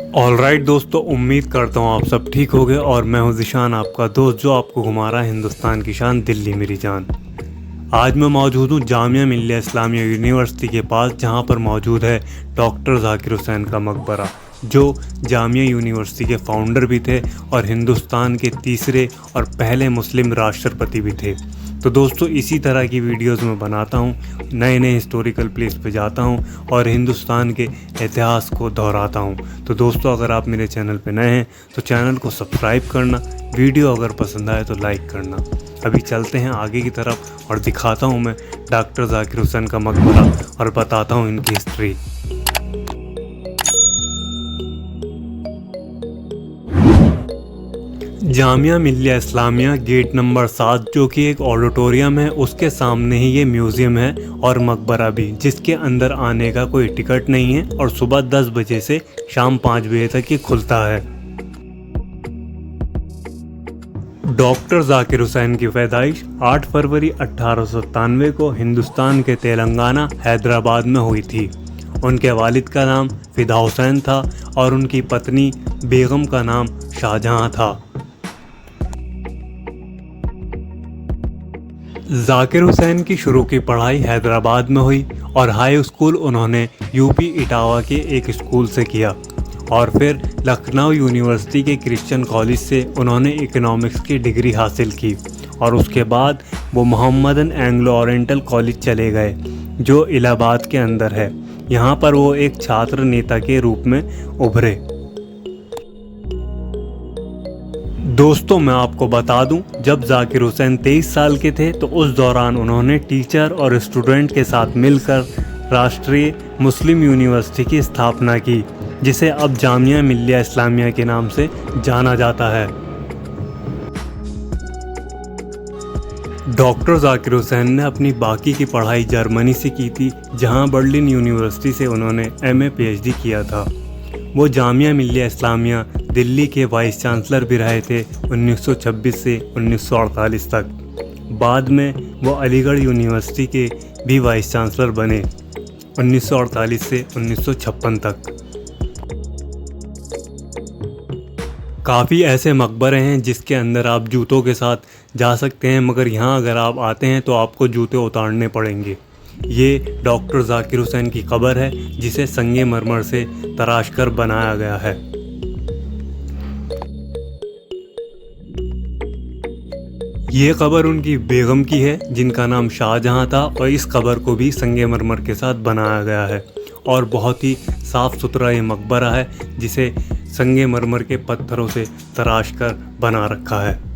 Alright दोस्तों, उम्मीद करता हूँ आप सब ठीक होंगे और मैं हूँ ज़ीशान, आपका दोस्त जो आपको घुमा रहा है हिंदुस्तान की शान दिल्ली मेरी जान। आज मैं मौजूद हूँ जामिया मिल्लिया इस्लामिया यूनिवर्सिटी के पास, जहाँ पर मौजूद है डॉक्टर ज़ाकिर हुसैन का मकबरा, जो जामिया यूनिवर्सिटी के फाउंडर भी थे और हिंदुस्तान के तीसरे और पहले मुस्लिम राष्ट्रपति भी थे। तो दोस्तों, इसी तरह की वीडियोस मैं बनाता हूँ, नए नए हिस्टोरिकल प्लेस पे जाता हूँ और हिंदुस्तान के इतिहास को दोहराता हूँ। तो दोस्तों, अगर आप मेरे चैनल पे नए हैं तो चैनल को सब्सक्राइब करना, वीडियो अगर पसंद आए तो लाइक करना। अभी चलते हैं आगे की तरफ और दिखाता हूँ मैं डॉक्टर ज़ाकिर हुसैन का मकबरा और बताता हूँ इनकी history. Jamia Millia Islamia gate number 7, जो कि एक ऑडिटोरियम है, उसके सामने ही ये म्यूज़ियम है और मकबरा भी, जिसके अंदर आने का कोई टिकट नहीं है और सुबह 10 बजे से शाम 5 बजे तक ये खुलता है। डॉक्टर ज़ाकिर हुसैन की पैदाइश 8 फरवरी 1897 को हिंदुस्तान के तेलंगाना हैदराबाद में हुई थी। उनके वालिद का नाम फिदा हुसैन था और उनकी पत्नी बेगम का नाम शाहजहां था। ज़ाकिर हुसैन की शुरू की पढ़ाई हैदराबाद में हुई और हाई स्कूल उन्होंने यूपी इटावा के एक स्कूल से किया और फिर लखनऊ यूनिवर्सिटी के क्रिश्चियन कॉलेज से उन्होंने इकोनॉमिक्स की डिग्री हासिल की और उसके बाद वो मोहम्मदन एंग्लो ओरिएंटल कॉलेज चले गए, जो इलाहाबाद के अंदर है। यहाँ पर वो एक छात्र नेता के रूप में उभरे। दोस्तों, मैं आपको बता दूं, जब ज़ाकिर हुसैन 23 साल के थे तो उस दौरान उन्होंने टीचर और स्टूडेंट के साथ मिलकर राष्ट्रीय मुस्लिम यूनिवर्सिटी की स्थापना की, जिसे अब जामिया मिल्लिया इस्लामिया के नाम से जाना जाता है। डॉक्टर ज़ाकिर हुसैन ने अपनी बाकी की पढ़ाई जर्मनी से की थी, जहां बर्लिन यूनिवर्सिटी से उन्होंने MA PhD किया था। वो जामिया मिल्लिया इस्लामिया दिल्ली के वाइस चांसलर भी रहे थे 1926 से 1948 तक। बाद में वो अलीगढ़ यूनिवर्सिटी के भी वाइस चांसलर बने 1948 से 1956 तक। काफ़ी ऐसे मकबरे हैं जिसके अंदर आप जूतों के साथ जा सकते हैं, मगर यहाँ अगर आप आते हैं तो आपको जूते उतारने पड़ेंगे। ये डॉक्टर ज़ाकिर हुसैन की कब्र है, जिसे संगे मरमर से तराश कर बनाया गया है। ये कब्र उनकी बेगम की है, जिनका नाम शाहजहां था, और इस कब्र को भी संगे मरमर के साथ बनाया गया है और बहुत ही साफ़ सुथरा ये मकबरा है, जिसे संगे मरमर के पत्थरों से तराश कर बना रखा है।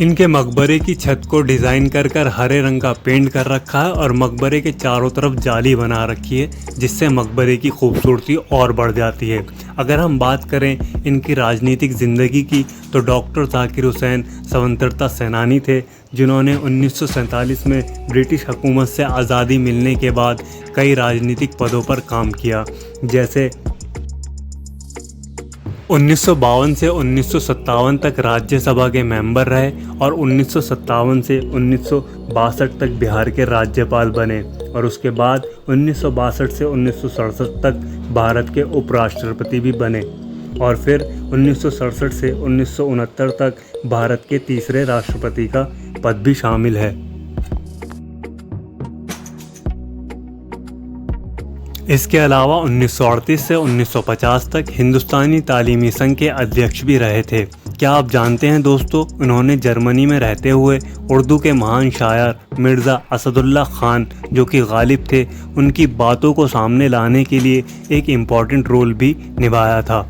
इनके मकबरे की छत को डिज़ाइन कर हरे रंग का पेंट कर रखा है और मकबरे के चारों तरफ जाली बना रखी है, जिससे मकबरे की खूबसूरती और बढ़ जाती है। अगर हम बात करें इनकी राजनीतिक ज़िंदगी की, तो डॉक्टर ज़ाकिर हुसैन स्वतंत्रता सेनानी थे, जिन्होंने 1947 में ब्रिटिश हुकूमत से आज़ादी मिलने के बाद कई राजनीतिक पदों पर काम किया, जैसे 1952 से 1957 तक राज्यसभा के मेंबर रहे और 1957 से 1962 तक बिहार के राज्यपाल बने और उसके बाद 1962 से 1967 तक भारत के उपराष्ट्रपति भी बने और फिर 1967 से 1969 तक भारत के तीसरे राष्ट्रपति का पद भी शामिल है। इसके अलावा 1938 से 1950 तक हिंदुस्तानी तालीमी संघ के अध्यक्ष भी रहे थे। क्या आप जानते हैं दोस्तों, उन्होंने जर्मनी में रहते हुए उर्दू के महान शायर मिर्ज़ा असदुल्ला खान, जो कि गालिब थे, उनकी बातों को सामने लाने के लिए एक इम्पॉर्टेंट रोल भी निभाया था।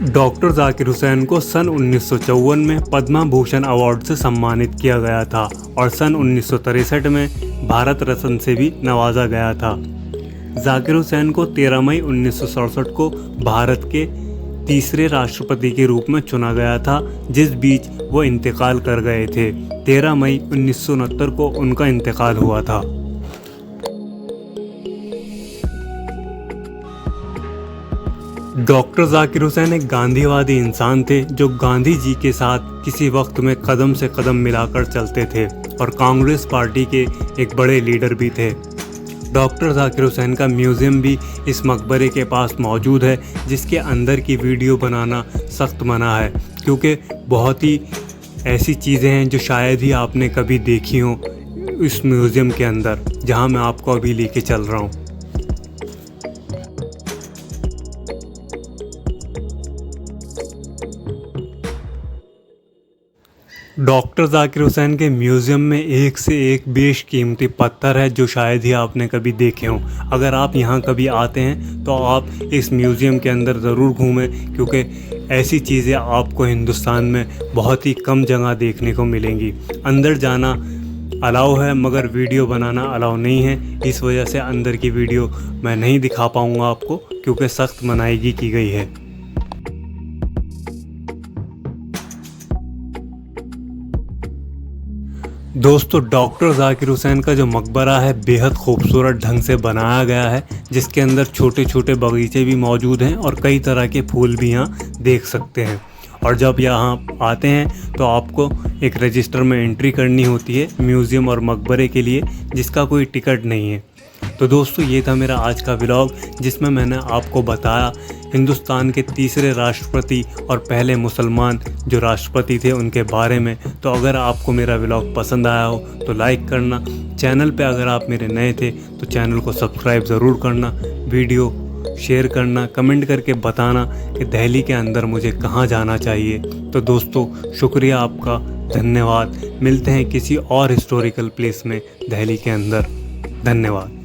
डॉक्टर ज़ाकिर हुसैन को सन 1954 में पद्म भूषण अवार्ड से सम्मानित किया गया था और सन 1963 में भारत रत्न से भी नवाजा गया था। ज़ाकिर हुसैन को 13 मई 1967 को भारत के तीसरे राष्ट्रपति के रूप में चुना गया था, जिस बीच वो इंतकाल कर गए थे। 13 मई 1969 को उनका इंतकाल हुआ था। डॉक्टर ज़ाकिर हुसैन एक गांधीवादी इंसान थे, जो गांधी जी के साथ किसी वक्त में कदम से कदम मिलाकर चलते थे और कांग्रेस पार्टी के एक बड़े लीडर भी थे। डॉक्टर जाकिर हुसैन का म्यूज़ियम भी इस मकबरे के पास मौजूद है, जिसके अंदर की वीडियो बनाना सख्त मना है, क्योंकि बहुत ही ऐसी चीज़ें हैं जो शायद ही आपने कभी देखी हों इस म्यूज़ियम के अंदर, जहां मैं आपको अभी लेके चल रहा हूं। डॉक्टर जाकिर हुसैन के म्यूज़ियम में एक से एक बेशकीमती पत्थर है जो शायद ही आपने कभी देखे हों। अगर आप यहाँ कभी आते हैं तो आप इस म्यूज़ियम के अंदर ज़रूर घूमें, क्योंकि ऐसी चीज़ें आपको हिंदुस्तान में बहुत ही कम जगह देखने को मिलेंगी। अंदर जाना अलाउ है मगर वीडियो बनाना अलाउ नहीं है, इस वजह से अंदर की वीडियो मैं नहीं दिखा पाऊँगा आपको, क्योंकि सख्त मनाही की गई है। दोस्तों, डॉक्टर जाकिर हुसैन का जो मकबरा है बेहद खूबसूरत ढंग से बनाया गया है, जिसके अंदर छोटे छोटे बगीचे भी मौजूद हैं और कई तरह के फूल भी यहाँ देख सकते हैं। और जब यहाँ आते हैं तो आपको एक रजिस्टर में एंट्री करनी होती है म्यूज़ियम और मकबरे के लिए, जिसका कोई टिकट नहीं है। तो दोस्तों, ये था मेरा आज का व्लॉग, जिसमें मैंने आपको बताया हिंदुस्तान के तीसरे राष्ट्रपति और पहले मुसलमान जो राष्ट्रपति थे उनके बारे में। तो अगर आपको मेरा व्लॉग पसंद आया हो तो लाइक करना, चैनल पे अगर आप मेरे नए थे तो चैनल को सब्सक्राइब ज़रूर करना, वीडियो शेयर करना, कमेंट करके बताना कि दिल्ली के अंदर मुझे कहाँ जाना चाहिए। तो दोस्तों, शुक्रिया आपका, धन्यवाद। मिलते हैं किसी और हिस्टोरिकल प्लेस में दिल्ली के अंदर। धन्यवाद।